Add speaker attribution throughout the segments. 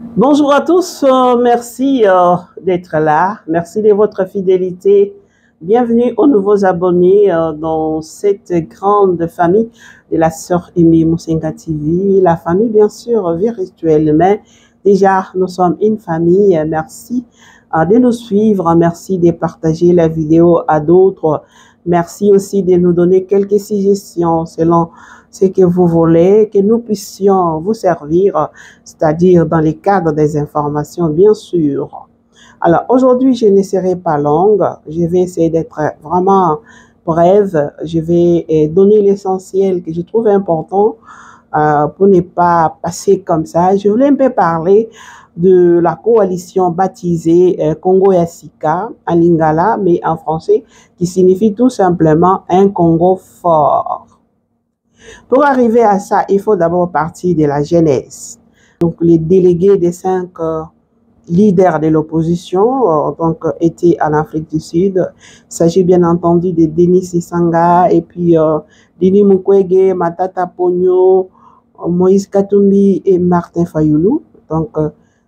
Speaker 1: Bonjour à tous, merci d'être là, merci de votre fidélité. Bienvenue aux nouveaux abonnés dans cette grande famille de la sœur Aimée Moussenga TV, la famille bien sûr virtuelle, mais déjà nous sommes une famille. Merci de nous suivre, merci de partager la vidéo à d'autres, merci aussi de nous donner quelques suggestions selon ce que vous voulez, que nous puissions vous servir, c'est-à-dire dans les cadres des informations, bien sûr. Alors, aujourd'hui, je ne serai pas longue. Je vais essayer d'être vraiment brève. Je vais donner l'essentiel que je trouve important pour ne pas passer comme ça. Je voulais un peu parler de la coalition baptisée Congo Yassika en lingala, mais en français, qui signifie tout simplement un Congo fort. Pour arriver à ça, il faut d'abord partir de la genèse. Donc, les délégués des 5 leaders de l'opposition étaient en Afrique du Sud. Il s'agit bien entendu de Denis Sisanga et puis Denis Mukwege, Matata Ponyo, Moïse Katumbi et Martin Fayulu. Donc,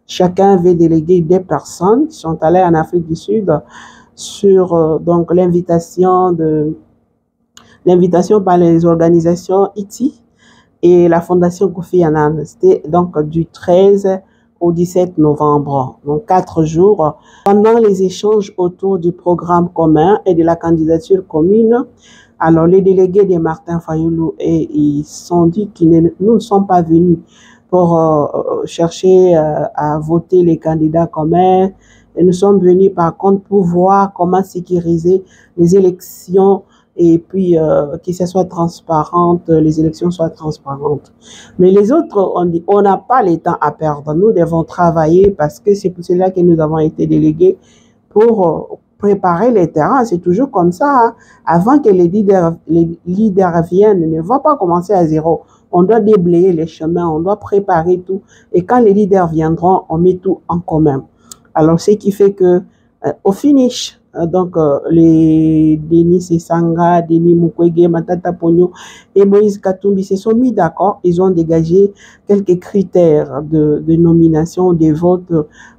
Speaker 1: chacun avait délégué des personnes qui sont allées en Afrique du Sud sur l'invitation par les organisations ITI et la Fondation Kofi Annan. C'était donc du 13 au 17 novembre, donc 4 jours. Pendant les échanges autour du programme commun et de la candidature commune, alors les délégués de Martin Fayulu ils sont dit qu'ils nous ne sont pas venus pour chercher à voter les candidats communs. Et nous sommes venus par contre pour voir comment sécuriser les élections et puis que ce soit transparente, les élections soient transparentes. Mais les autres, on dit, on n'a pas le temps à perdre. Nous devons travailler parce que c'est pour cela que nous avons été délégués pour préparer les terrains. C'est toujours comme ça. Hein. Avant que les leaders viennent, ne va pas commencer à zéro. On doit déblayer les chemins, on doit préparer tout. Et quand les leaders viendront, on met tout en commun. Alors, ce qui fait que au finish, les Denis Sisanga, Denis Mukwege, Matata Ponyo et Moïse Katumbi se sont mis d'accord. Ils ont dégagé quelques critères de nomination, des votes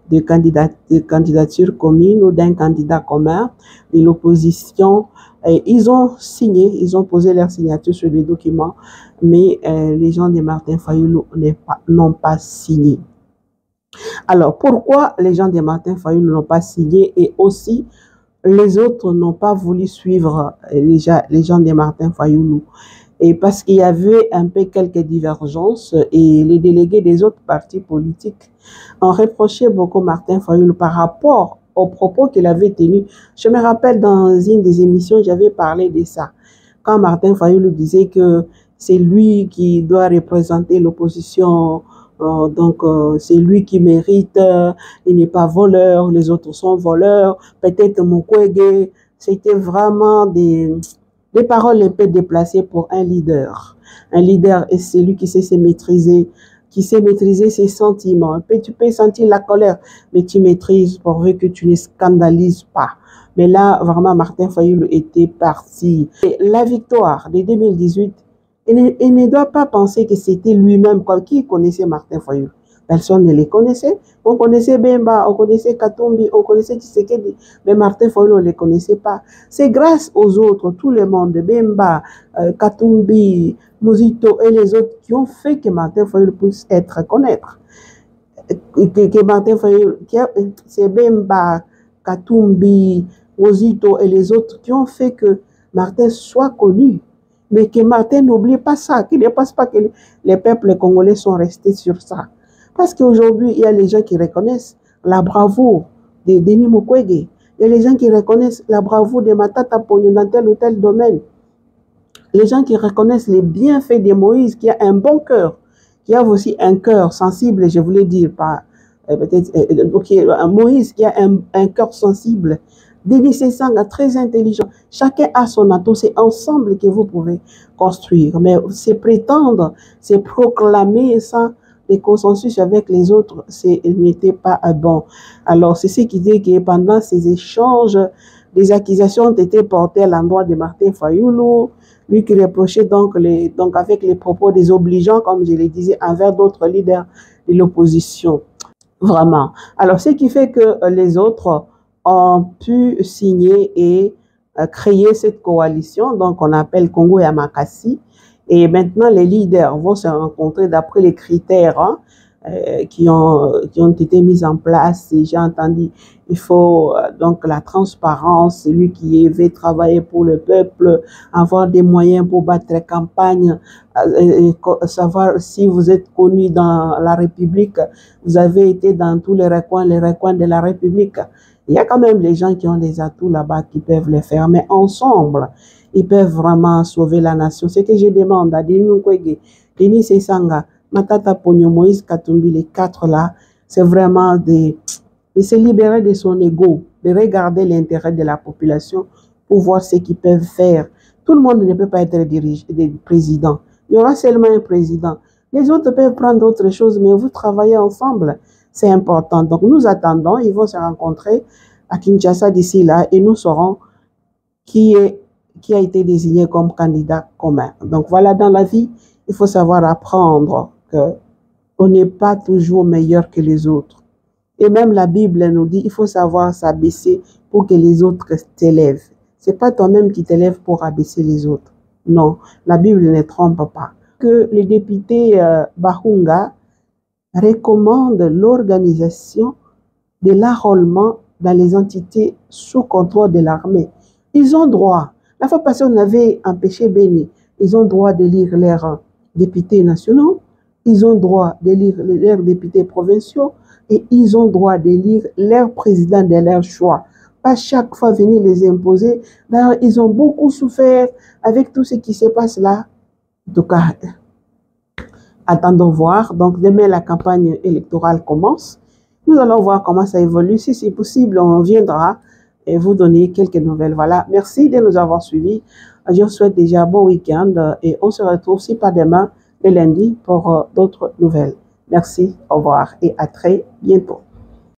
Speaker 1: de candidature commune ou d'un candidat commun de l'opposition. Ils ont signé, ils ont posé leur signature sur les documents, mais les gens de Martin Fayulu n'ont pas signé. Alors, pourquoi les gens de Martin Fayulu n'ont pas signé et aussi les autres n'ont pas voulu suivre les gens de Martin Fayulu? Et parce qu'il y avait un peu quelques divergences et les délégués des autres partis politiques ont reproché beaucoup Martin Fayulu par rapport aux propos qu'il avait tenus. Je me rappelle dans une des émissions, j'avais parlé de ça. Quand Martin Fayulu disait que c'est lui qui doit représenter l'opposition, c'est lui qui mérite, il n'est pas voleur, les autres sont voleurs, peut-être Mukwege. C'était vraiment des paroles un peu déplacées pour un leader. Un leader est celui qui sait se maîtriser, qui sait maîtriser ses sentiments. Tu peux sentir la colère, mais tu maîtrises pourvu que tu ne scandalises pas. Mais là, vraiment, Martin Fayulu était parti. Et la victoire de 2018, il ne doit pas penser que c'était lui-même. Qui connaissait Martin Fayulu? Personne ne les connaissait. On connaissait Bemba, on connaissait Katumbi, on connaissait Tshisekedi, mais Martin Fayulu, on ne les connaissait pas. C'est grâce aux autres, tout le monde, Bemba, Katumbi, Muzito et les autres qui ont fait que Martin Fayulu puisse être connaître. Que Martin Fayulu, c'est Bemba, Katumbi, Muzito et les autres qui ont fait que Martin soit connu. Mais que Martin n'oublie pas ça, qu'il ne pense pas que les peuples congolais sont restés sur ça. Parce qu'aujourd'hui, il y a les gens qui reconnaissent la bravoure de Denis Mukwege. Il y a les gens qui reconnaissent la bravoure de Matata Ponyo dans tel ou tel domaine. Les gens qui reconnaissent les bienfaits de Moïse, qui a un bon cœur, qui a aussi un cœur sensible, je voulais dire, Moïse qui a un cœur sensible. Denis Sisanga, très intelligent. Chacun a son atout. C'est ensemble que vous pouvez construire. Mais c'est prétendre, c'est proclamer ça, les consensus avec les autres, ce n'était pas bon. Alors, c'est ce qui dit que pendant ces échanges, des accusations ont été portées à l'endroit de Martin Fayulu, lui qui reprochait donc avec les propos désobligeants, comme je le disais, envers d'autres leaders de l'opposition. Vraiment. Alors, ce qui fait que les autres ont pu signer et créer cette coalition, donc on appelle Congo Yamakasi. Et maintenant, les leaders vont se rencontrer d'après les critères qui ont été mis en place. J'ai entendu, il faut donc la transparence, celui qui veut travailler pour le peuple, avoir des moyens pour battre campagne, savoir si vous êtes connu dans la République, vous avez été dans tous les recoins de la République. Il y a quand même les gens qui ont des atouts là-bas qui peuvent le faire, mais ensemble, ils peuvent vraiment sauver la nation. Ce que je demande à Denis Mukwege, Denis Sesanga, Matata Ponyo, Moïse Katumbi, les quatre là, c'est vraiment de se libérer de son ego, de regarder l'intérêt de la population pour voir ce qu'ils peuvent faire. Tout le monde ne peut pas être président. Il y aura seulement un président. Les autres peuvent prendre autre chose, mais vous travaillez ensemble. C'est important. Donc, nous attendons. Ils vont se rencontrer à Kinshasa d'ici là et nous saurons qui a été désigné comme candidat commun. Donc, voilà, dans la vie, il faut savoir apprendre qu'on n'est pas toujours meilleur que les autres. Et même la Bible nous dit, il faut savoir s'abaisser pour que les autres t'élèvent. C'est pas toi-même qui t'élèves pour abaisser les autres. Non, la Bible ne trompe pas. Que le député Bahunga recommande l'organisation de l'enrôlement dans les entités sous contrôle de l'armée. Ils ont droit. La fois passée, on avait empêché Béni. Ils ont droit de lire leurs députés nationaux, ils ont droit de lire leurs députés provinciaux et ils ont droit de lire leurs présidents de leur choix. Pas chaque fois venir les imposer. D'ailleurs, ils ont beaucoup souffert avec tout ce qui se passe là. En tout cas, attendons voir. Donc, demain, la campagne électorale commence. Nous allons voir comment ça évolue. Si c'est possible, on viendra et vous donner quelques nouvelles. Voilà. Merci de nous avoir suivis. Je vous souhaite déjà un bon week-end et on se retrouve, si pas demain, le lundi pour d'autres nouvelles. Merci, au revoir et à très bientôt.